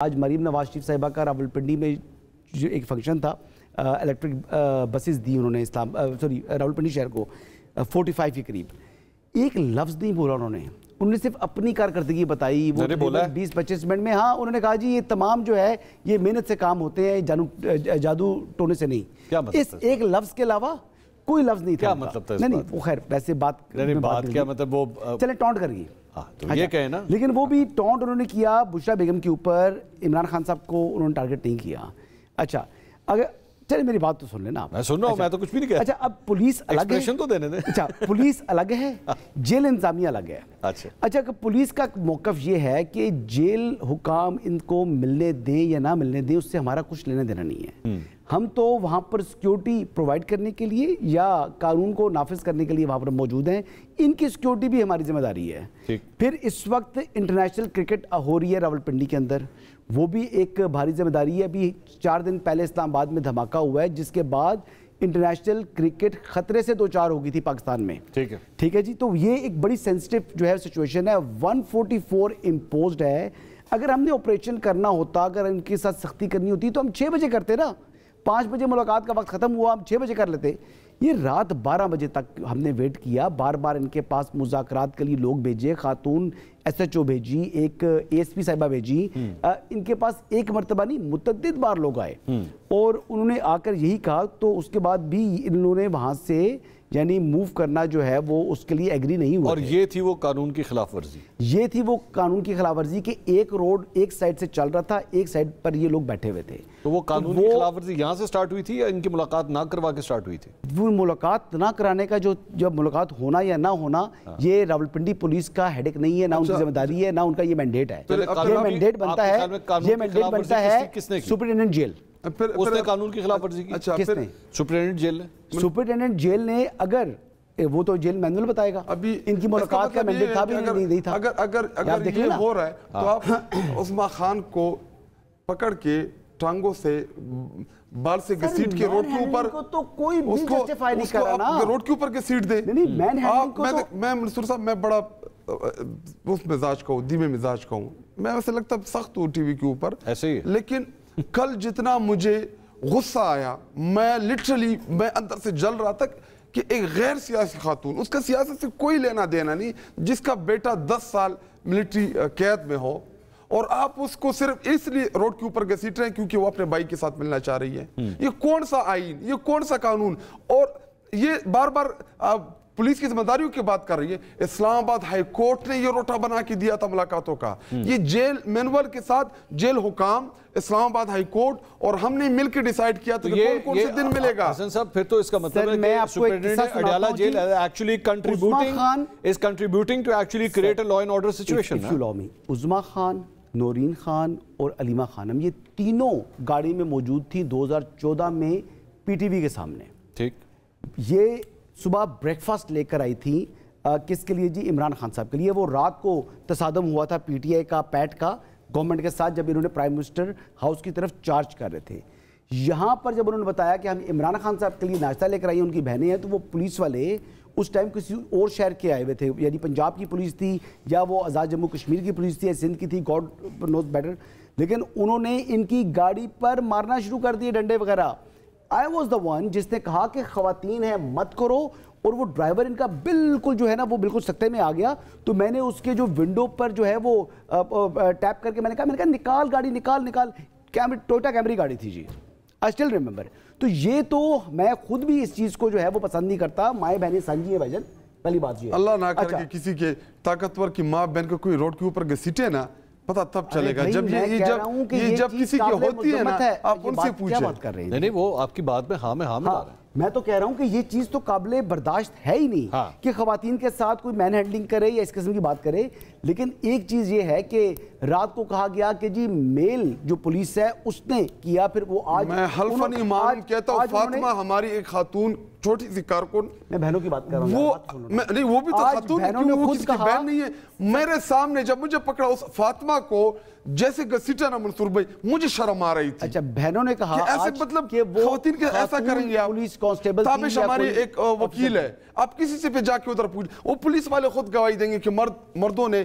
آج مریم نواز شریف صاحبہ کا راولپنڈی میں جو ایک فنکشن تھا، الیکٹرک بسز دی انہوں نے راولپنڈی شہر کو 45 کے قریب. ایک لفظ نہیں بولا انہوں نے صرف اپنی کارکردگی بتائی. وہ 20-25 منٹ میں انہوں نے کہا جی یہ تمام جو ہے یہ محنت سے کام ہوتے ہیں، جادو ٹونے سے نہیں. اس ایک لفظ کے علاوہ کوئی لفظ نہیں تھا. کیا مطلب تھا؟ نہیں وہ خیر ویسے بات کیا مطلب، وہ چلے ٹونٹ کر گئی تو یہ کہیں نا، لیکن وہ بھی ٹونٹ انہوں نے کیا بشریٰ بیگم کے اوپر. عمران خان صاحب کو انہوں نے ٹارگٹ نہیں کیا. اچھا اگر چلے میری بات تو سن لینا. میں سن رہا ہوں، میں تو کچھ بھی نہیں کہا. اچھا اب پولیس الگ ہے تو دینے دیں. اچھا پولیس الگ ہے، جیل انتظامیہ الگ ہے. اچھا کہ پولیس کا موقف یہ ہے کہ جیل حکام ان کو ملنے دیں یا نہ ملنے دیں اس سے ہمارا کچھ لینا دینا نہیں ہے. ہم تو وہاں پر سیکیورٹی پرووائڈ کرنے کے لیے یا قانون کو نافذ کرنے کے لیے وہاں پر موجود ہیں. ان کی سیکیورٹی بھی ہماری ذمہ داری ہے. پھر اس وقت انٹرنیشنل کرکٹ ہو رہی ہے راولپنڈی کے اندر، وہ بھی ایک بھاری ذمہ داری ہے. ابھی 4 دن پہلے اسلام آباد میں دھماکہ ہوا ہے جس کے بعد انٹرنیشنل کرکٹ خطرے سے دوچار ہو گئی تھی پاکستان میں. ٹھیک ہے جی. تو یہ ایک بڑی سینسٹیو جو ہے سچویشن ہے. 144 امپوزڈ ہے. اگر ہم نے آپریشن کرنا ہوتا، اگر ان کے ساتھ سختی کرنی ہوتی تو ہم 6 بجے کرتے نا. 5 بجے ملاقات کا وقت ختم ہوا، ہم 6 بجے کر لیتے. یہ رات 12 بجے تک ہم نے ویٹ کیا. بار بار ان کے پاس مذاکرات کے لیے لوگ بھیجے، خاتون SHO بھیجی، ایک ASP صاحبہ بھیجی. ان کے پاس ایک مرتبہ نہیں متعدد بار لوگ آئے اور انہوں نے آ کر یہی کہا. تو اس کے بعد بھی انہوں نے وہاں سے یعنی موو کرنا جو ہے وہ اس کے لیے ایگری نہیں ہوا. اور یہ تھی وہ قانون کی خلاف ورزی. یہ تھی وہ قانون کی خلاف ورزی کہ ایک روڈ ایک سائڈ سے چل رہا تھا، ایک سائڈ پر یہ لوگ بیٹھے ہوئے تھے. تو وہ قانون کی خلاف ورزی یہاں سے سٹارٹ ہوئی تھی یا ان کی ملاقات نہ کروا کے سٹارٹ ہوئی تھی؟ وہ ملاقات نہ کرانے کا جب ملاقات ہونا یا نہ ہونا یہ راولپنڈی پولیس کا ہیڈک نہیں ہے، نہ ان کی ذمہ داری ہے، نہ ان کا یہ مینڈیٹ ہے. یہ مینڈیٹ بنتا ہے سپرنٹینڈنٹ جیل. اس نے قانون کی خلاف ورزی کی. کس نے؟ سپرنٹینڈنٹ جیل نے. سپرنٹینڈنٹ جیل نے. اگر وہ تو جیل مینول بتائے گا. ابھی ان کی ملاقات کا مینڈیٹ تھا بھی نہیں تھا. اگر یہ ہو رہا ہے تو آپ عثمان خان کو پکڑ کے ٹانگوں سے بال سے گھسیٹ کے روڈ کے اوپر تو کوئی بھی جسٹیفائی نہیں کر رہا نا. روڈ کے اوپر گھسیٹ دے. میں منصور صاحب میں بڑا اس مزاج کا ہوں، دھیمے مزاج کا ہوں. میں ویسے لگتا سخت ہوں ٹی وی کے اوپر ایسے ہی، لیکن کل جتنا مجھے غصہ آیا، میں لٹرلی میں اندر سے جل رہا تھا کہ ایک غیر سیاسی خاتون، اس کا سیاست سے کوئی لینا دینا نہیں، جس کا بیٹا 10 سال ملٹری قید میں ہو اور آپ اس کو صرف اس لیے روڈ کے اوپر گھسیٹ رہے ہیں کیونکہ وہ اپنے بھائی کے ساتھ ملنا چاہ رہی ہے. یہ کون سا آئین، یہ کون سا قانون؟ اور یہ بار بار پولیس کی ذمہ داریوں کی بات کر رہی ہے. اسلام آباد ہائی کورٹ نے یہ روٹا بنا کے دیا تھا ملاقاتوں کا. یہ جیل مینول کے ساتھ جیل حکام، اسلام آباد ہائی کورٹ اور ہم نے مل کے ڈیسائیڈ کیا تو کون کون سے دن ملے گا. حسن صاحب پھر تو اس کا مطلب ہے کہ superintendent Adiala jail actually contributing to actually create a law and order situation. Uzma Khan, Noreen Khan اور علیمہ خانم یہ تینوں گاڑی میں موجود تھی 2014 میں PTV کے سامنے. ٹھیک. یہ صبح بریک فاسٹ لے کر آئی تھی. کس کے لیے جی؟ عمران خان صاحب کے لیے. وہ رات کو تصادم ہوا تھا PTI کا پیٹ کا گورنمنٹ کے ساتھ جب انہوں نے پرائم منسٹر ہاؤس کی طرف چارج کر رہے تھے. یہاں پر جب انہوں نے بتایا کہ ہم عمران خان صاحب کے لیے ناشتہ لے کر آئی ہیں، ان کی بہنیں ہیں، تو وہ پولیس والے اس ٹائم کسی اور شہر کے آئے ہوئے تھے، یعنی پنجاب کی پولیس تھی یا وہ آزاد جموں کشمیر کی پولیس تھی یا سندھ کی تھی، گاڈ نوز بیٹر. لیکن انہوں نے ان کی گاڑی پر مارنا شروع کر دیے ڈنڈے وغیرہ. آئی واز دا ون جس نے کہا کہ خواتین ہیں مت کرو، اور وہ ڈرائیور ان کا بالکل جو ہے نا وہ بالکل سکتے میں آ گیا. تو میں نے اس کے جو ونڈو پر جو ہے وہ ٹیپ کر کے میں نے کہا نکال گاڑی، نکال. ٹویوٹا کیمری گاڑی تھی جی. I still remember. تو یہ تو میں خود بھی اس چیز کو جو ہے وہ پسند نہیں کرتا. مائیں بہنیں سانجھی ہیں بھائیجان، پہلی بات یہ. اللہ نہ کرے کہ کسی کے طاقتور کی ماں بہن کو کوئی روڈ کے اوپر گھسیٹے نا، پتہ تب چلے گا. جب کسی کی ہوتی ہے نا آپ ان سے پوچھیں. نہیں وہ آپ کی بات میں ہاں میں ہاں ملا رہا ہے. میں تو کہہ رہا ہوں کہ یہ چیز تو قابل برداشت ہے ہی نہیں کہ خواتین کے ساتھ کوئی مین ہینڈلنگ کرے یا اس قسم کی بات کرے. لیکن ایک چیز یہ ہے کہ رات کو کہا گیا کہ جی میل جو پولیس ہے اس نے کیا. پھر وہ آج میں حلفاً ایمان کہتا ہوں فاطمہ ہماری ایک خاتون چھوٹی سی کارکن، میں بہنوں کی بات کر رہا ہوں. نہیں وہ بھی تو خاتون کیوں، وہ کسی کی بہن نہیں ہے. میرے سامنے جب مجھے پکڑا اس فاطمہ کو جیسے گھسیٹا نا منصور بھائی، مجھے شرم آ رہی تھی. اچھا بہنوں نے کہا ایسے مطلب خواتین کے ایسا کریں گے آپ. پولیس کانسٹیبل تابش ہماری ایک وکیل ہے، آپ کسی سے پہ جا کے ادھر پوچھ، وہ پولیس والے خود گواہی دیں گے کہ مردوں نے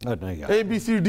ABCD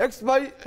XY